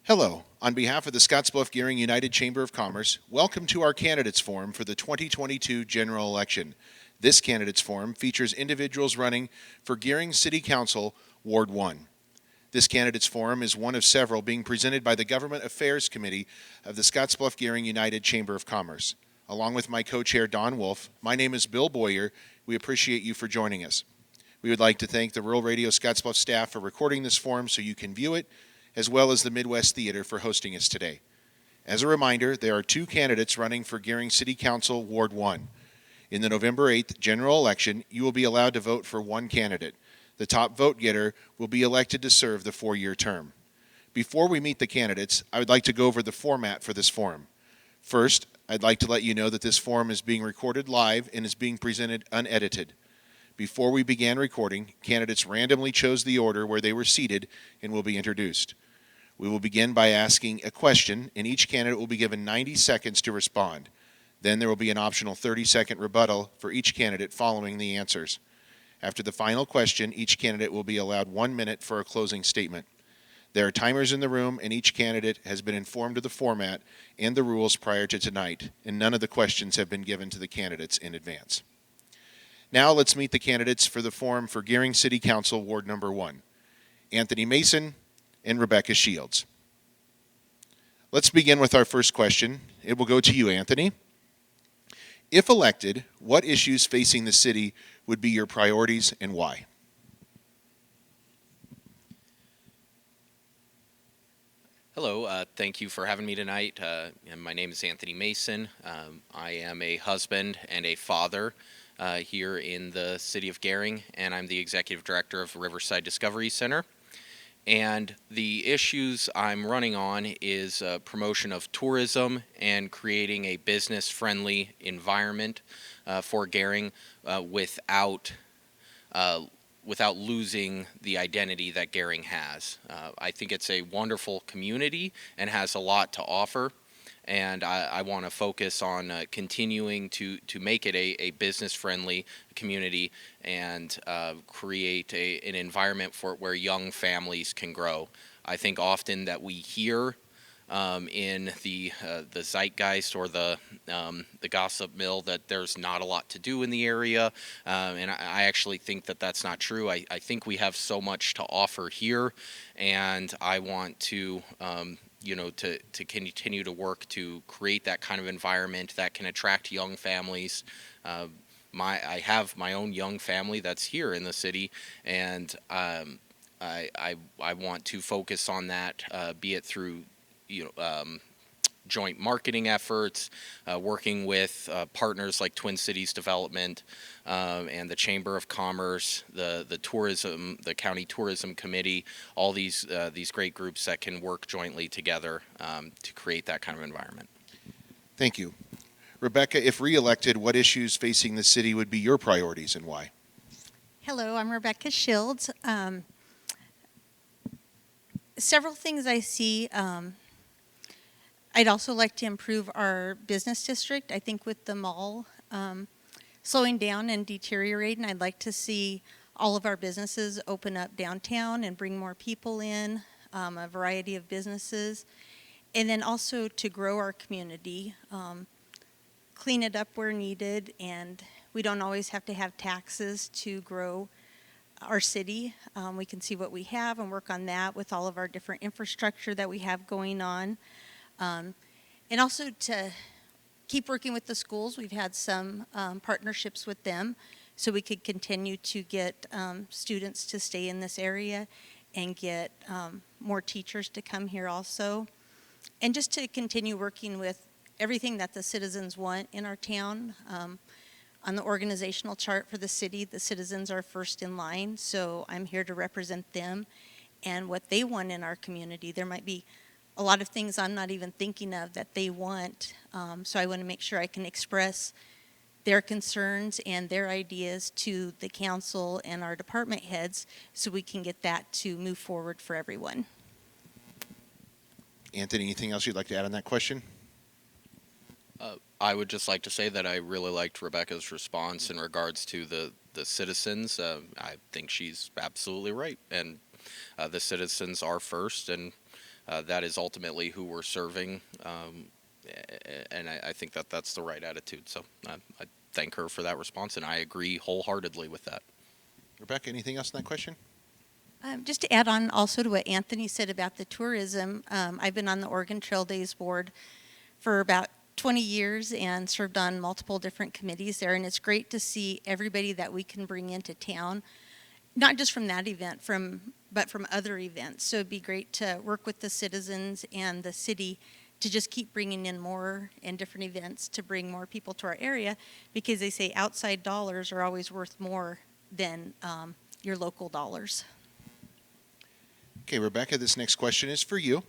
Hello. On behalf of the Scottsbluff Gering United Chamber of Commerce, welcome to our candidates forum for the 2022 general election. This candidates forum features individuals running for Gering City Council, Ward 1. This candidates forum is one of several being presented by the Government Affairs Committee of the Scottsbluff Gering United Chamber of Commerce. Along with my co-chair, Don Wolf, my name is Bill Boyer. We appreciate you for joining us. We would like to thank the Rural Radio Scottsbluff staff for recording this forum so you can view it, as well as the Midwest Theater for hosting us today. As a reminder, there are two candidates running for Gering City Council, Ward 1. In the November 8th general election, you will be allowed to vote for one candidate. The top vote getter will be elected to serve the 4-year term. Before we meet the candidates, I would like to go over the format for this forum. First, I'd like to let you know that this forum is being recorded live and is being presented unedited. Before we began recording, candidates randomly chose the order where they were seated and will be introduced. We will begin by asking a question, and each candidate will be given 90 seconds to respond. Then there will be an optional 30-second rebuttal for each candidate following the answers. After the final question, each candidate will be allowed 1 minute for a closing statement. There are timers in the room, and each candidate has been informed of the format and the rules prior to tonight, and none of the questions have been given to the candidates in advance. Now let's meet the candidates for the forum for Gering City Council, Ward Number 1. Anthony Mason and Rebecca Shields. Let's begin with our first question. It will go to you, Anthony. If elected, what issues facing the city would be your priorities and why? Hello, thank you for having me tonight. And my name is Anthony Mason. I am a husband and a father here in the city of Gering, and I'm the executive director of Riverside Discovery Center. And the issues I'm running on is promotion of tourism and creating a business-friendly environment for Gering without losing the identity that Gering has. I think it's a wonderful community and has a lot to offer. And I want to focus on continuing to make it a business-friendly community and create an environment for where young families can grow. I think often that we hear in the zeitgeist or the gossip mill that there's not a lot to do in the area, and I actually think that that's not true. I think we have so much to offer here, and I want to to continue to work to create that kind of environment that can attract young families. I have my own young family that's here in the city, and I want to focus on that, be it through joint marketing efforts, working with partners like Twin Cities Development and the Chamber of Commerce, the tourism, the County Tourism Committee, all these great groups that can work jointly together to create that kind of environment. Thank you. Rebecca, if re-elected, what issues facing the city would be your priorities and why? Hello, I'm Rebecca Shields. Several things I see. I'd also like to improve our business district. I think with the mall slowing down and deteriorating, I'd like to see all of our businesses open up downtown and bring more people in, a variety of businesses. And then also to grow our community, clean it up where needed, and we don't always have to have taxes to grow our city. We can see what we have and work on that with all of our different infrastructure that we have going on. And also to keep working with the schools. We've had some partnerships with them so we could continue to get students to stay in this area and get more teachers to come here also. And just to continue working with everything that the citizens want in our town. On the organizational chart for the city, the citizens are first in line, so I'm here to represent them and what they want in our community. There might be a lot of things I'm not even thinking of that they want, so I want to make sure I can express their concerns and their ideas to the council and our department heads so we can get that to move forward for everyone. Anthony, anything else you'd like to add on that question? I would just like to say that I really liked Rebecca's response in regards to the citizens. I think she's absolutely right, and the citizens are first, and that is ultimately who we're serving. And I think that that's the right attitude. So I thank her for that response, and I agree wholeheartedly with that. Rebecca, anything else on that question? Just to add on also to what Anthony said about the tourism, I've been on the Oregon Trail Days board for about 20 years and served on multiple different committees there, and it's great to see everybody that we can bring into town, not just from that event, but from other events. So it'd be great to work with the citizens and the city to just keep bringing in more and different events to bring more people to our area, because they say outside dollars are always worth more than your local dollars. Okay, Rebecca, this next question is for you.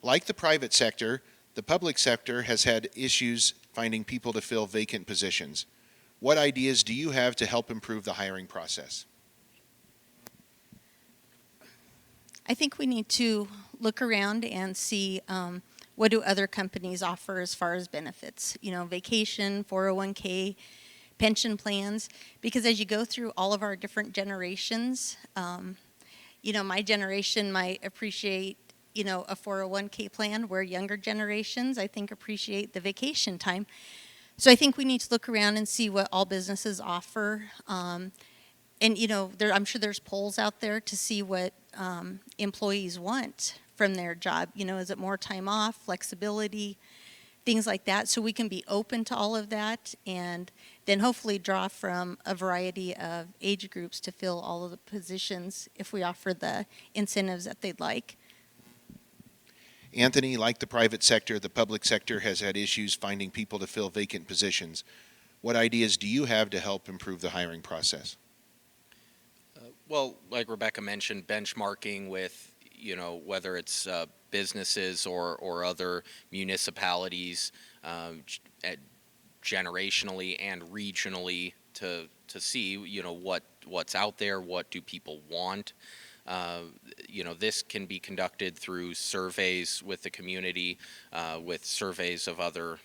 Like the private sector, the public sector has had issues finding people to fill vacant positions. What ideas do you have to help improve the hiring process? I think we need to look around and see what do other companies offer as far as benefits, vacation, 401k, pension plans, because as you go through all of our different generations, my generation might appreciate, a 401k plan, where younger generations, I think, appreciate the vacation time. So I think we need to look around and see what all businesses offer. And, I'm sure there's polls out there to see what employees want from their job. Is it more time off, flexibility, things like that, so we can be open to all of that, and then hopefully draw from a variety of age groups to fill all of the positions if we offer the incentives that they'd like. Anthony, like the private sector, the public sector has had issues finding people to fill vacant positions. What ideas do you have to help improve the hiring process? Well, like Rebecca mentioned, benchmarking with, whether it's businesses or other municipalities, generationally and regionally, to see, what's out there, what do people want. This can be conducted through surveys with the community, with surveys of other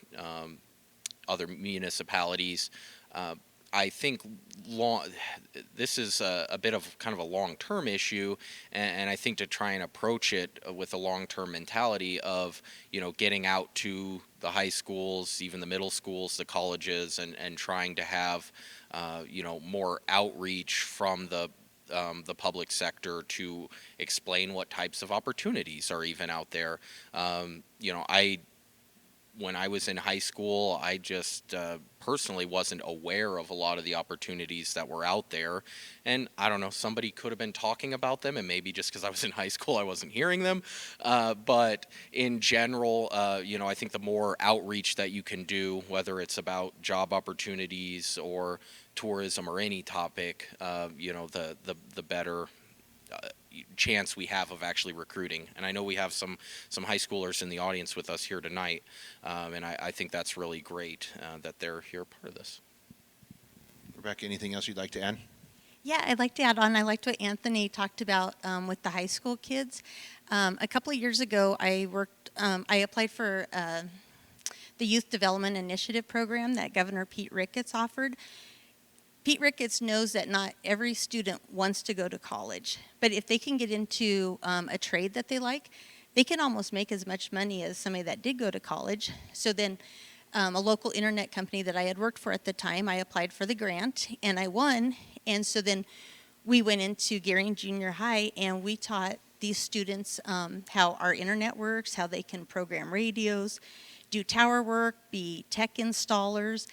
municipalities. I think this is a bit of kind of a long-term issue, and I think to try and approach it with a long-term mentality of, getting out to the high schools, even the middle schools, the colleges, and trying to have, more outreach from the public sector to explain what types of opportunities are even out there. When I was in high school, I just personally wasn't aware of a lot of the opportunities that were out there. And I don't know, somebody could have been talking about them, and maybe just because I was in high school, I wasn't hearing them. But in general, I think the more outreach that you can do, whether it's about job opportunities or tourism or any topic, the better chance we have of actually recruiting. And I know we have some high schoolers in the audience with us here tonight, and I think that's really great that they're here part of this. Rebecca, anything else you'd like to add? Yeah, I'd like to add on. I liked what Anthony talked about with the high school kids. A couple of years ago, I applied for the Youth Development Initiative program that Governor Pete Ricketts offered. Pete Ricketts knows that not every student wants to go to college, but if they can get into a trade that they like, they can almost make as much money as somebody that did go to college. So then a local internet company that I had worked for at the time, I applied for the grant and I won. And so then we went into Gering Junior High and we taught these students how our internet works, how they can program radios, do tower work, be tech installers,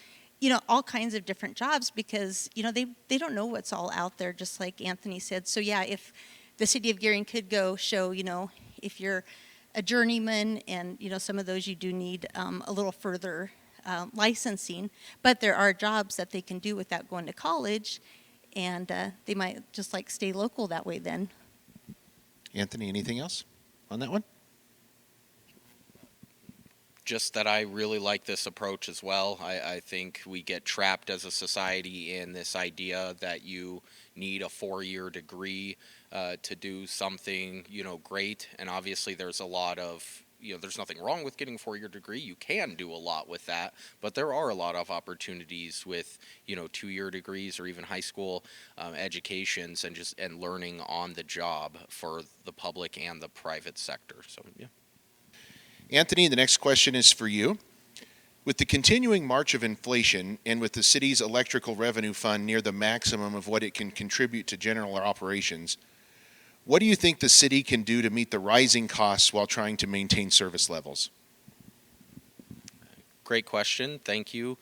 all kinds of different jobs, because, they don't know what's all out there, just like Anthony said. So yeah, if the city of Gering could go show, if you're a journeyman and, some of those you do need a little further licensing, but there are jobs that they can do without going to college, and they might just stay local that way then. Anthony, anything else on that one? Just that I really like this approach as well. I think we get trapped as a society in this idea that you need a 4-year degree to do something, great. And obviously there's a lot of, there's nothing wrong with getting a 4-year degree. You can do a lot with that, but there are a lot of opportunities with 2-year degrees or even high school educations and learning on the job for the public and the private sector. So yeah. Anthony, the next question is for you. With the continuing march of inflation and with the city's electrical revenue fund near the maximum of what it can contribute to general operations, what do you think the city can do to meet the rising costs while trying to maintain service levels? Great question. Thank you.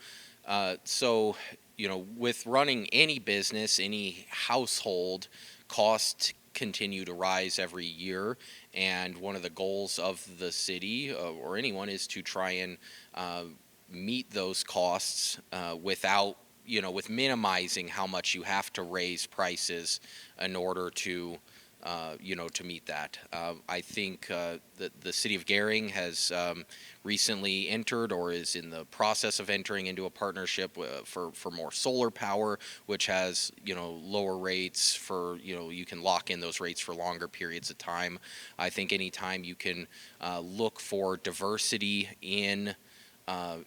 With running any business, any household, costs continue to rise every year. And one of the goals of the city or anyone is to try and meet those costs with minimizing how much you have to raise prices in order to to meet that. I think the city of Gering has recently entered or is in the process of entering into a partnership for more solar power, which has lower rates for you can lock in those rates for longer periods of time. I think anytime you can look for diversity in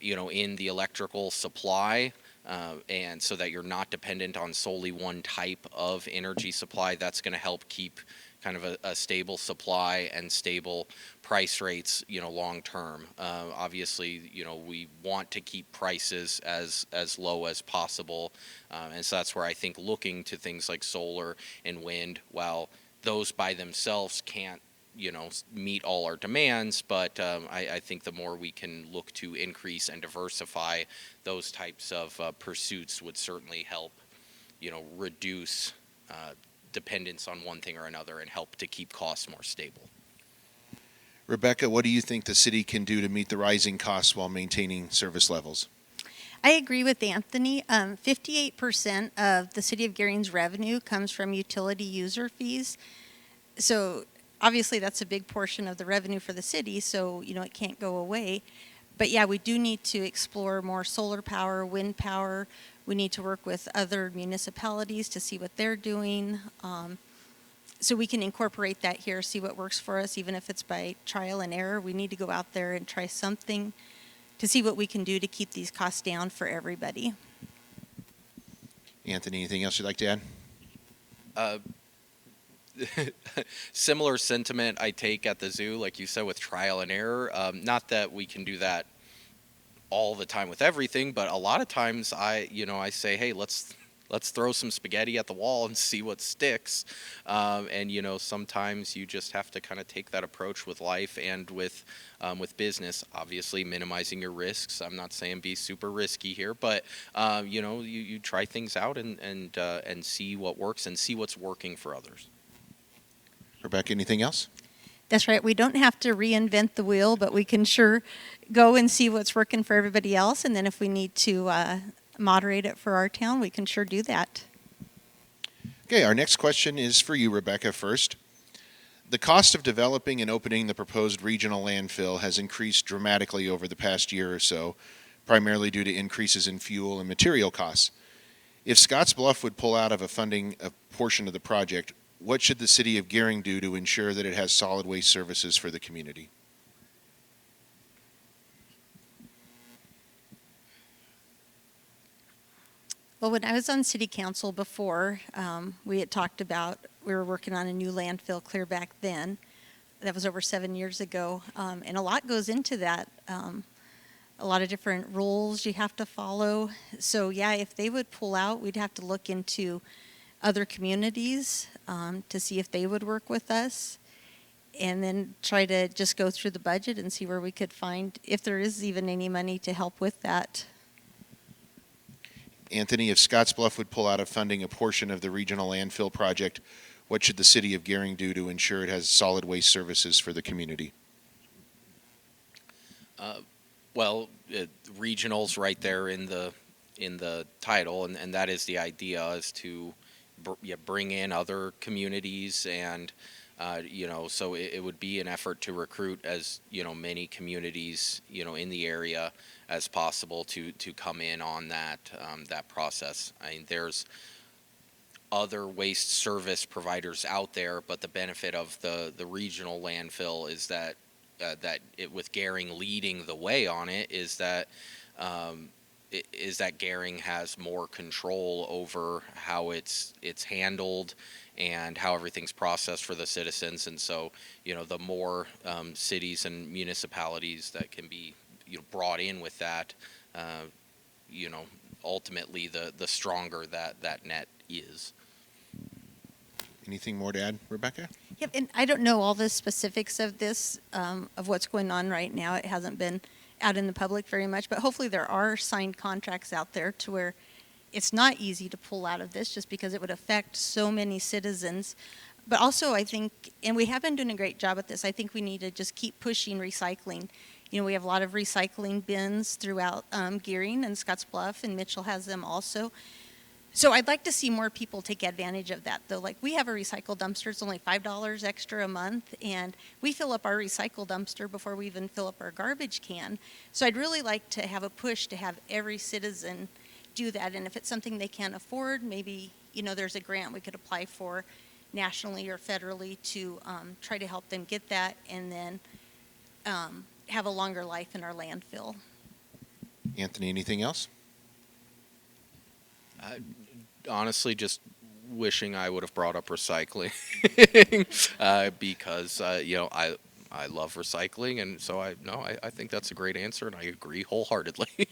in the electrical supply, and so that you're not dependent on solely one type of energy supply, that's going to help keep kind of a stable supply and stable price rates, long term. Obviously, we want to keep prices as low as possible, and so that's where I think looking to things like solar and wind, while those by themselves can't meet all our demands, but I think the more we can look to increase and diversify those types of pursuits would certainly help reduce dependence on one thing or another and help to keep costs more stable. Rebecca, what do you think the city can do to meet the rising costs while maintaining service levels? I agree with Anthony. 58% of the city of Gering's revenue comes from utility user fees. So obviously that's a big portion of the revenue for the city, so it can't go away. But yeah, we do need to explore more solar power, wind power. We need to work with other municipalities to see what they're doing. So we can incorporate that here, see what works for us, even if it's by trial and error. We need to go out there and try something to see what we can do to keep these costs down for everybody. Anthony, anything else you'd like to add? Similar sentiment I take at the zoo, like you said, with trial and error. Not that we can do that all the time with everything, but a lot of times I say, hey, let's throw some spaghetti at the wall and see what sticks. And sometimes you just have to kind of take that approach with life and with business. Obviously, minimizing your risks. I'm not saying be super risky here, but you try things out and see what works and see what's working for others. Rebecca, anything else? That's right. We don't have to reinvent the wheel, but we can sure go and see what's working for everybody else. And then if we need to moderate it for our town, we can sure do that. Okay, our next question is for you, Rebecca, first. The cost of developing and opening the proposed regional landfill has increased dramatically over the past year or so, primarily due to increases in fuel and material costs. If Scottsbluff would pull out of funding a portion of the project, what should the city of Gering do to ensure that it has solid waste services for the community? Well, when I was on city council before, we had talked about, we were working on a new landfill clear back then. That was over 7 years ago. And a lot goes into that. A lot of different rules you have to follow. So yeah, if they would pull out, we'd have to look into other communities to see if they would work with us, and then try to just go through the budget and see where we could find, if there is even any money to help with that. Anthony, if Scottsbluff would pull out of funding a portion of the regional landfill project, what should the city of Gering do to ensure it has solid waste services for the community? Regional's right there in the title, and that is the idea, is to bring in other communities, and so it would be an effort to recruit as many communities in the area as possible to come in on that process. I mean, there's other waste service providers out there, but the benefit of the regional landfill is that with Gering leading the way on it is that Gering has more control over how it's handled and how everything's processed for the citizens. And so, the more cities and municipalities that can be brought in with that, uh, you know, ultimately the stronger that net is. Anything more to add, Rebecca? Yep, and I don't know all the specifics of this, of what's going on right now. It hasn't been out in the public very much, but hopefully there are signed contracts out there to where it's not easy to pull out of this just because it would affect so many citizens. But also I think, and we have been doing a great job at this, I think we need to just keep pushing recycling. We have a lot of recycling bins throughout Gering and Scottsbluff, and Mitchell has them also. So I'd like to see more people take advantage of that, though. Like, we have a recycle dumpster. It's only $5 extra a month, and we fill up our recycle dumpster before we even fill up our garbage can. So I'd really like to have a push to have every citizen do that. And if it's something they can't afford, maybe, there's a grant we could apply for nationally or federally to try to help them get that and then have a longer life in our landfill. Anthony, anything else? Honestly, just wishing I would have brought up recycling because I love recycling, and so I think that's a great answer, and I agree wholeheartedly.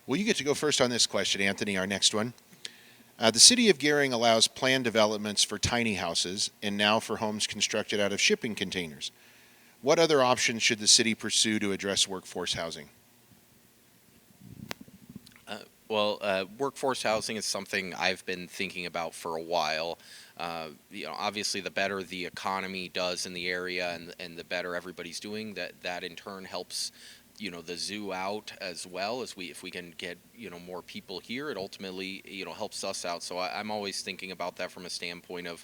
Well, you get to go first on this question, Anthony, our next one. The city of Gering allows planned developments for tiny houses and now for homes constructed out of shipping containers. What other options should the city pursue to address workforce housing? Workforce housing is something I've been thinking about for a while. Obviously, the better the economy does in the area, and the better everybody's doing, that in turn helps, the zoo out as well. If we can get more people here, it ultimately helps us out. So I'm always thinking about that from a standpoint of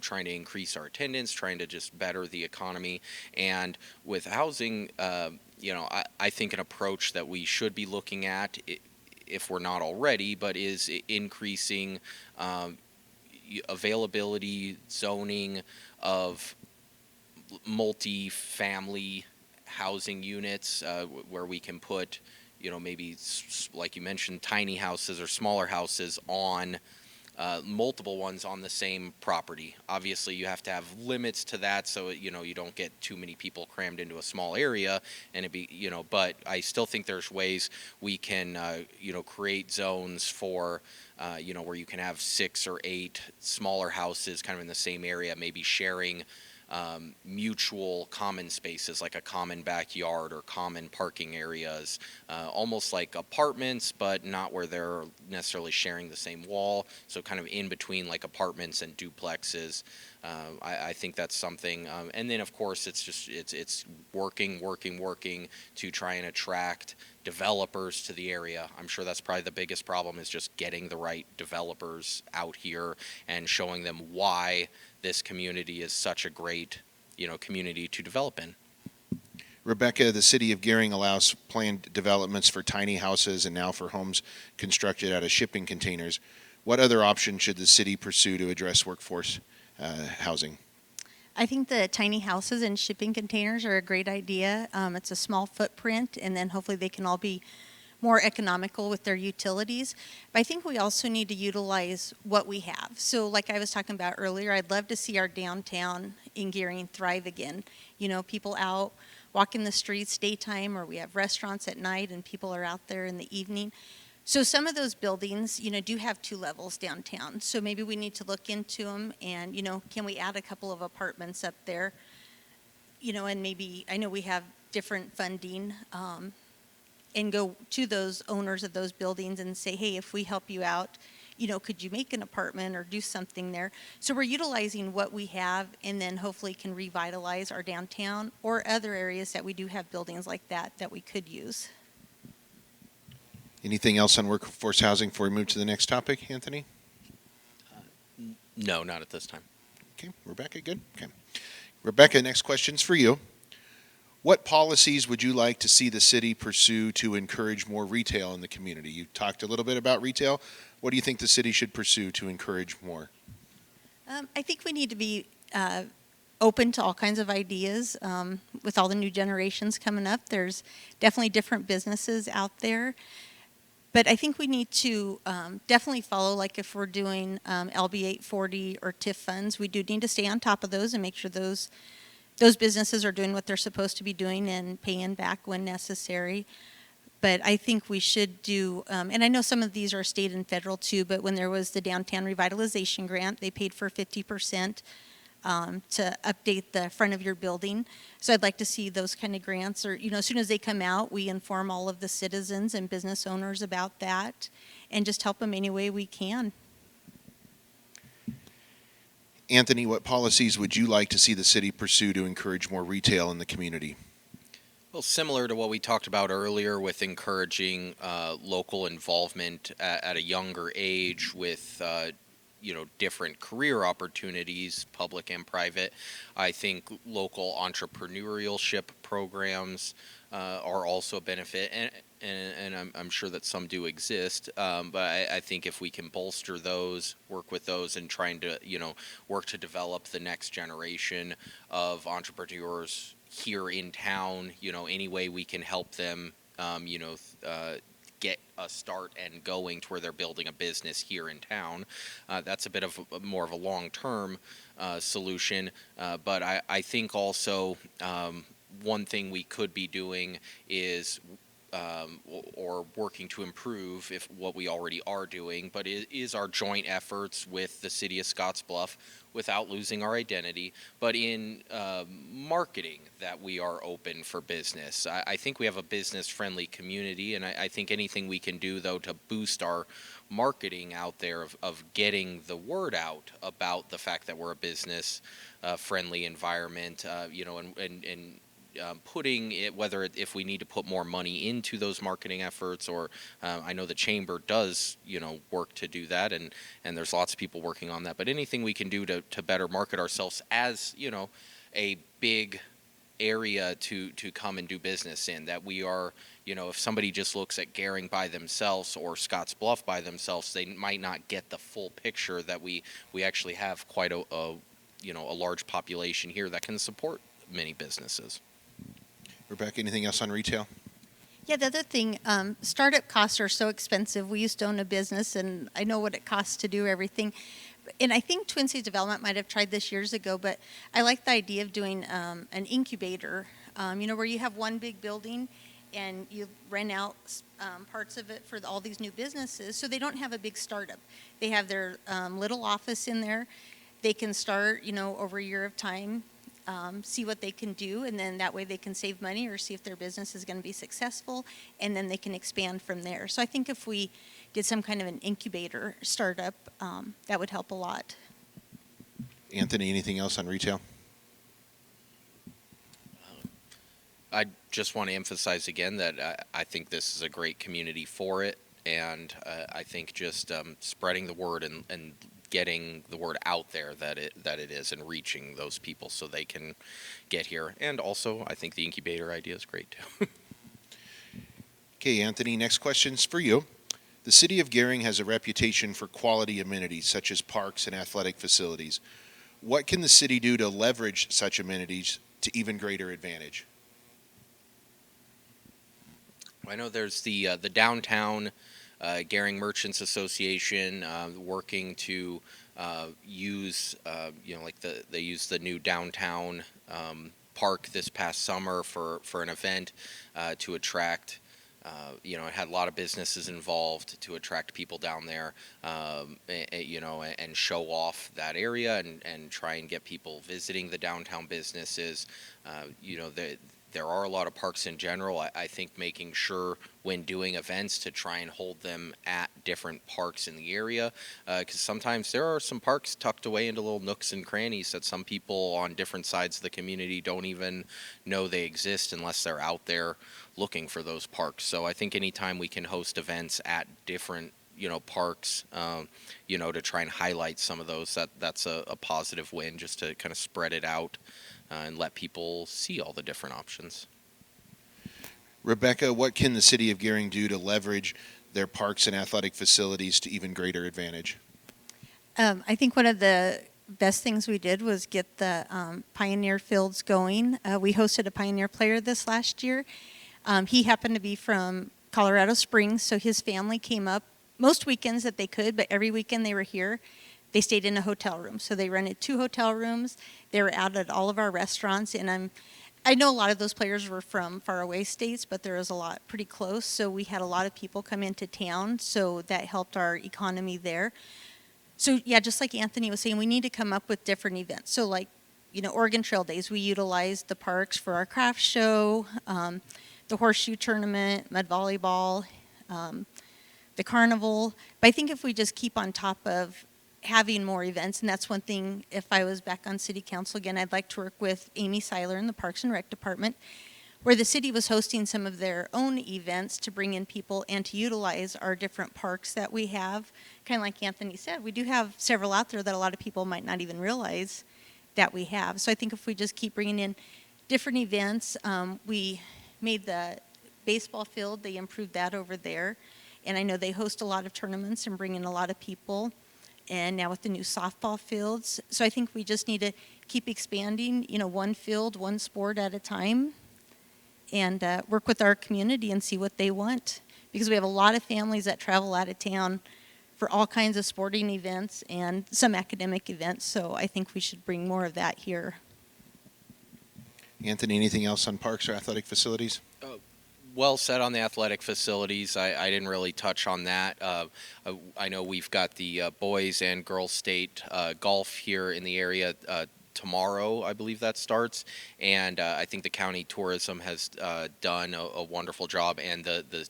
trying to increase our attendance, trying to just better the economy. And with housing, I think an approach that we should be looking at, if we're not already, but is increasing availability, zoning of multi-family housing units where we can put, maybe like you mentioned, tiny houses or smaller houses on multiple ones on the same property. Obviously, you have to have limits to that, so you don't get too many people crammed into a small area, and But I still think there's ways we can, create zones for, where you can have 6 or 8 smaller houses kind of in the same area, maybe sharing mutual common spaces like a common backyard or common parking areas, almost like apartments, but not where they're necessarily sharing the same wall. So kind of in between like apartments and duplexes. I think that's something. And then of course it's working to try and attract developers to the area. I'm sure that's probably the biggest problem, is just getting the right developers out here and showing them why this community is such a great, community to develop in. Rebecca, the city of Gering allows planned developments for tiny houses and now for homes constructed out of shipping containers. What other options should the city pursue to address workforce housing? I think the tiny houses and shipping containers are a great idea. It's a small footprint, and then hopefully they can all be more economical with their utilities. But I think we also need to utilize what we have. So like I was talking about earlier, I'd love to see our downtown in Gering thrive again. People out walking the streets daytime, or we have restaurants at night and people are out there in the evening. So some of those buildings, do have 2 levels downtown. So maybe we need to look into them and, can we add a couple of apartments up there? And maybe, I know we have different funding, and go to those owners of those buildings and say, hey, if we help you out, could you make an apartment or do something there? So we're utilizing what we have, and then hopefully can revitalize our downtown or other areas that we do have buildings like that we could use. Anything else on workforce housing before we move to the next topic, Anthony? No, not at this time. Okay, Rebecca, good. Okay. Rebecca, next question's for you. What policies would you like to see the city pursue to encourage more retail in the community? You talked a little bit about retail. What do you think the city should pursue to encourage more? I think we need to be open to all kinds of ideas. With all the new generations coming up, there's definitely different businesses out there. But I think we need to definitely follow, like if we're doing LB 840 or TIF funds, we do need to stay on top of those and make sure those businesses are doing what they're supposed to be doing and paying back when necessary. But I think we should do, and I know some of these are state and federal too, but when there was the downtown revitalization grant, they paid for 50% to update the front of your building. So I'd like to see those kind of grants, or, as soon as they come out, we inform all of the citizens and business owners about that and just help them any way we can. Anthony, what policies would you like to see the city pursue to encourage more retail in the community? Well, similar to what we talked about earlier with encouraging local involvement at a younger age with different career opportunities, public and private. I think local entrepreneurship programs are also a benefit, and I'm sure that some do exist. But I think if we can bolster those, work with those, and trying to work to develop the next generation of entrepreneurs here in town, any way we can help them, get a start and going to where they're building a business here in town. That's a bit of more of a long-term solution. But I think also one thing we could be doing is or working to improve if what we already are doing, but it is our joint efforts with the city of Scottsbluff without losing our identity, but in marketing that we are open for business. I think we have a business-friendly community, and I think anything we can do, though, to boost our marketing out there of getting the word out about the fact that we're a business-friendly environment, and putting it, if we need to put more money into those marketing efforts, or I know the chamber does, work to do that, and there's lots of people working on that. But anything we can do to better market ourselves as, a big area to come and do business in, that we are, if somebody just looks at Gering by themselves or Scottsbluff by themselves, they might not get the full picture that we actually have quite a large population here that can support many businesses. Rebecca, anything else on retail? Yeah, the other thing, startup costs are so expensive. We used to own a business, and I know what it costs to do everything. And I think Twin Cities Development might have tried this years ago, but I like the idea of doing an incubator, where you have one big building and you rent out parts of it for all these new businesses, so they don't have a big startup. They have their little office in there. They can start, over a year of time, see what they can do, and then that way they can save money or see if their business is going to be successful, and then they can expand from there. So I think if we did some kind of an incubator startup, that would help a lot. Anthony, anything else on retail? I just want to emphasize again that I think this is a great community for it, and I think just spreading the word and getting the word out there that it is, and reaching those people so they can get here. And also, I think the incubator idea is great too. Okay, Anthony, next question's for you. The city of Gering has a reputation for quality amenities such as parks and athletic facilities. What can the city do to leverage such amenities to even greater advantage? I know there's the downtown Gering Merchants Association working to use, they used the new downtown park this past summer for an event to attract, it had a lot of businesses involved to attract people down there, and show off that area and try and get people visiting the downtown businesses. There are a lot of parks in general. I think making sure when doing events to try and hold them at different parks in the area, because sometimes there are some parks tucked away into little nooks and crannies that some people on different sides of the community don't even know they exist unless they're out there looking for those parks. So I think anytime we can host events at different parks, to try and highlight some of those, that's a positive win, just to kind of spread it out and let people see all the different options. Rebecca, what can the city of Gering do to leverage their parks and athletic facilities to even greater advantage? I think one of the best things we did was get the Pioneer Fields going. We hosted a Pioneer player this last year. He happened to be from Colorado Springs, so his family came up most weekends that they could, but every weekend they were here. They stayed in a hotel room. So they rented 2 hotel rooms. They were out at all of our restaurants, and I know a lot of those players were from faraway states, but there was a lot pretty close. So we had a lot of people come into town, so that helped our economy there. So yeah, just like Anthony was saying, we need to come up with different events. So like, Oregon Trail Days, we utilized the parks for our craft show, the horseshoe tournament, mud volleyball, the carnival. But I think if we just keep on top of having more events, and that's one thing, if I was back on city council again, I'd like to work with Amy Seiler in the Parks and Rec Department, where the city was hosting some of their own events to bring in people and to utilize our different parks that we have. Kind of like Anthony said, we do have several out there that a lot of people might not even realize that we have. So I think if we just keep bringing in different events, we made the baseball field, they improved that over there. And I know they host a lot of tournaments and bring in a lot of people. And now with the new softball fields. So I think we just need to keep expanding, one field, one sport at a time, and work with our community and see what they want. Because we have a lot of families that travel out of town for all kinds of sporting events and some academic events. So I think we should bring more of that here. Anthony, anything else on parks or athletic facilities? Well said on the athletic facilities. I didn't really touch on that. I know we've got the boys and girls state golf here in the area tomorrow, I believe that starts, and I think the county tourism has done a wonderful job, and the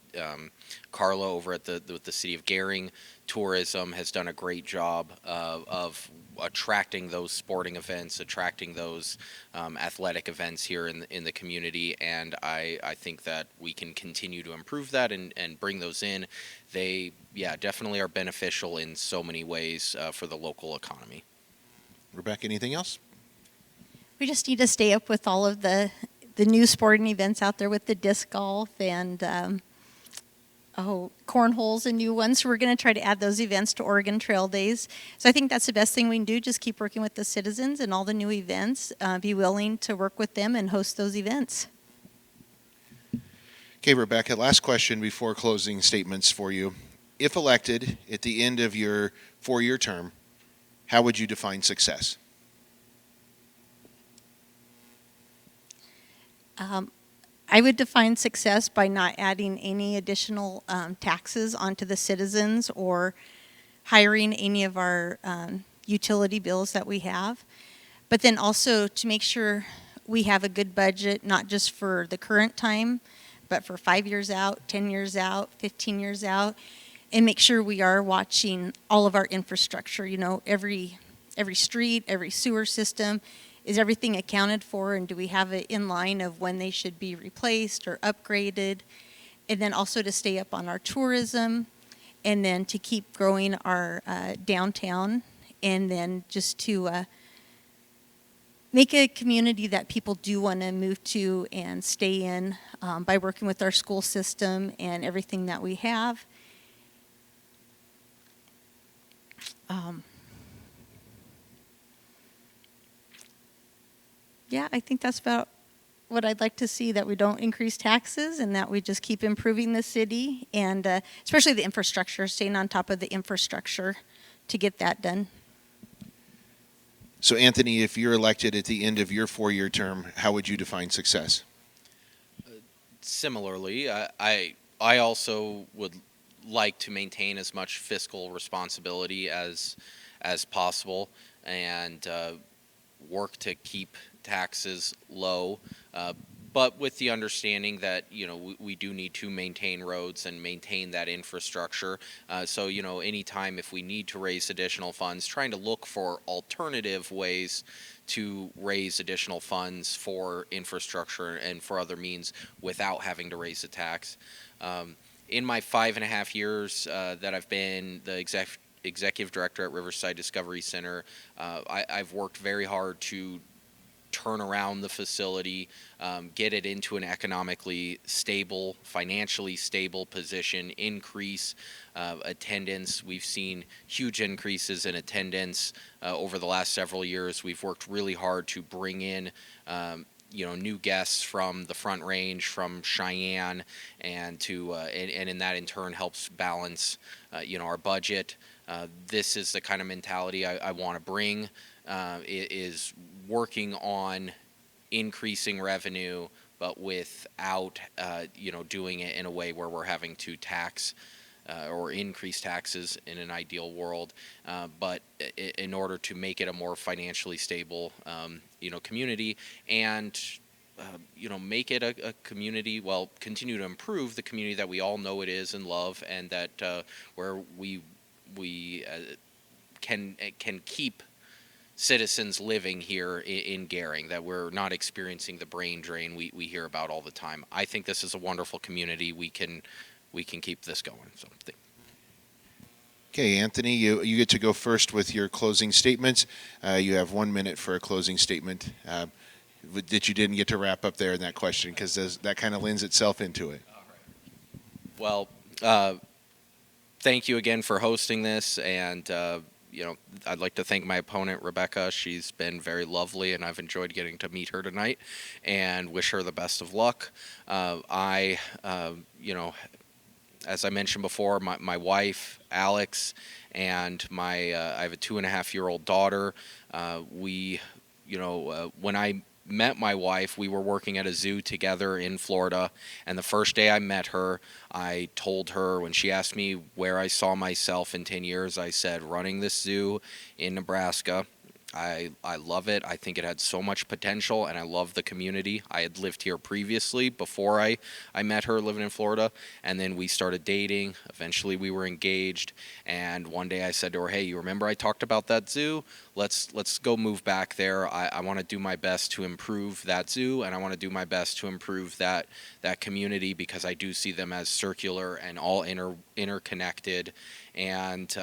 Carla over at the city of Gering tourism has done a great job of attracting those sporting events, attracting those athletic events here in the community, and I think that we can continue to improve that and bring those in. They, definitely are beneficial in so many ways for the local economy. Rebecca, anything else? We just need to stay up with all of the new sporting events out there with the disc golf and cornhole's a new one. So we're going to try to add those events to Oregon Trail Days. So I think that's the best thing we can do. Just keep working with the citizens and all the new events. Be willing to work with them and host those events. Okay, Rebecca, last question before closing statements for you. If elected at the end of your 4-year term, how would you define success? I would define success by not adding any additional taxes onto the citizens or hiring any of our utility bills that we have. But then also to make sure we have a good budget, not just for the current time, but for 5 years out, 10 years out, 15 years out, and make sure we are watching all of our infrastructure, every street, every sewer system. Is everything accounted for, and do we have it in line of when they should be replaced or upgraded? And then also to stay up on our tourism, and then to keep growing our downtown, and then just to make a community that people do want to move to and stay in by working with our school system and everything that we have. Yeah, I think that's about what I'd like to see, that we don't increase taxes and that we just keep improving the city and especially the infrastructure, staying on top of the infrastructure to get that done. So, Anthony, if you're elected at the end of your 4-year term, how would you define success? Similarly, I also would like to maintain as much fiscal responsibility as possible and work to keep taxes low, but with the understanding that we do need to maintain roads and maintain that infrastructure. So anytime if we need to raise additional funds, trying to look for alternative ways to raise additional funds for infrastructure and for other means without having to raise a tax. In my 5.5 years that I've been the executive director at Riverside Discovery Center, I've worked very hard to turn around the facility, get it into an economically stable, financially stable position, increase attendance. We've seen huge increases in attendance over the last several years. We've worked really hard to bring in new guests from the Front Range, from Cheyenne, and in that in turn helps balance our budget. This is the kind of mentality I want to bring. Is working on increasing revenue, but without doing it in a way where we're having to tax or increase taxes in an ideal world, but in order to make it a more financially stable community, and make it a community, continue to improve the community that we all know it is and love, and that where we can keep citizens living here in Gering, that we're not experiencing the brain drain we hear about all the time. I think this is a wonderful community. We can keep this going. So. Okay, Anthony, you get to go first with your closing statements. You have 1 minute for a closing statement that you didn't get to wrap up there in that question, because that kind of lends itself into it. Well, thank you again for hosting this, and I'd like to thank my opponent, Rebecca. She's been very lovely, and I've enjoyed getting to meet her tonight, and wish her the best of luck. As I mentioned before, my wife, Alex, and I have a 2.5-year-old daughter. When I met my wife, we were working at a zoo together in Florida, and the first day I met her, I told her, when she asked me where I saw myself in 10 years, I said, running this zoo in Nebraska. I love it. I think it had so much potential, and I love the community. I had lived here previously before I met her, living in Florida, and then we started dating. Eventually we were engaged, and one day I said to her, hey, you remember I talked about that zoo? Let's go move back there. I want to do my best to improve that zoo, and I want to do my best to improve that community, because I do see them as circular and all interconnected, and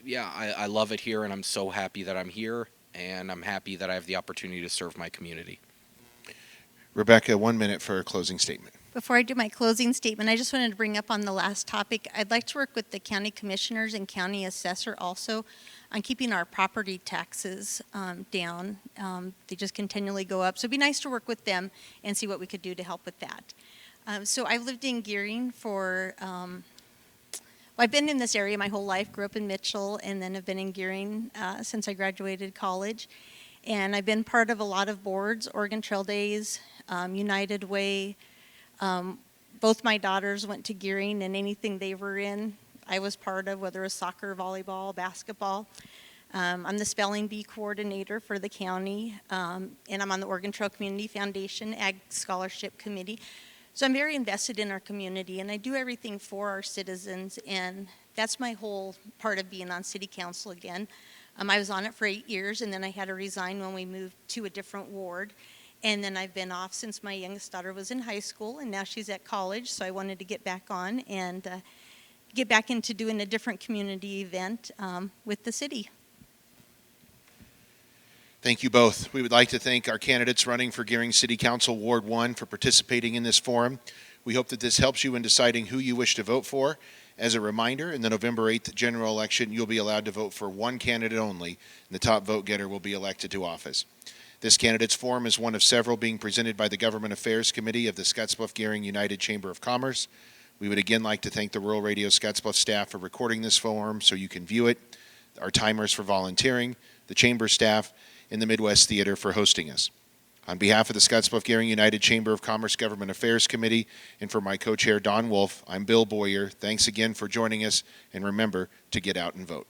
I love it here, and I'm so happy that I'm here, and I'm happy that I have the opportunity to serve my community. Rebecca, 1 minute for a closing statement. Before I do my closing statement, I just wanted to bring up on the last topic, I'd like to work with the county commissioners and county assessor also on keeping our property taxes down. They just continually go up. So it'd be nice to work with them and see what we could do to help with that. So I've lived in Gering for... I've been in this area my whole life, grew up in Mitchell, and then have been in Gering since I graduated college. And I've been part of a lot of boards, Oregon Trail Days, United Way. Both my daughters went to Gering, and anything they were in, I was part of, whether it was soccer, volleyball, basketball. I'm the spelling bee coordinator for the county, and I'm on the Oregon Trail Community Foundation Ag Scholarship Committee. So I'm very invested in our community, and I do everything for our citizens, and that's my whole part of being on city council again. I was on it for 8 years, and then I had to resign when we moved to a different ward, and then I've been off since my youngest daughter was in high school, and now she's at college, so I wanted to get back on and get back into doing a different community event with the city. Thank you both. We would like to thank our candidates running for Gering City Council Ward 1 for participating in this forum. We hope that this helps you in deciding who you wish to vote for. As a reminder, in the November 8th general election, you'll be allowed to vote for one candidate only, and the top vote getter will be elected to office. This candidates forum is one of several being presented by the Government Affairs Committee of the Scottsbluff-Gering United Chamber of Commerce. We would again like to thank the Rural Radio Scottsbluff staff for recording this forum so you can view it, our timers for volunteering, the Chamber staff, and the Midwest Theater for hosting us. On behalf of the Scottsbluff-Gering United Chamber of Commerce Government Affairs Committee, and for my co-chair Don Wolf, I'm Bill Boyer. Thanks again for joining us, and remember to get out and vote.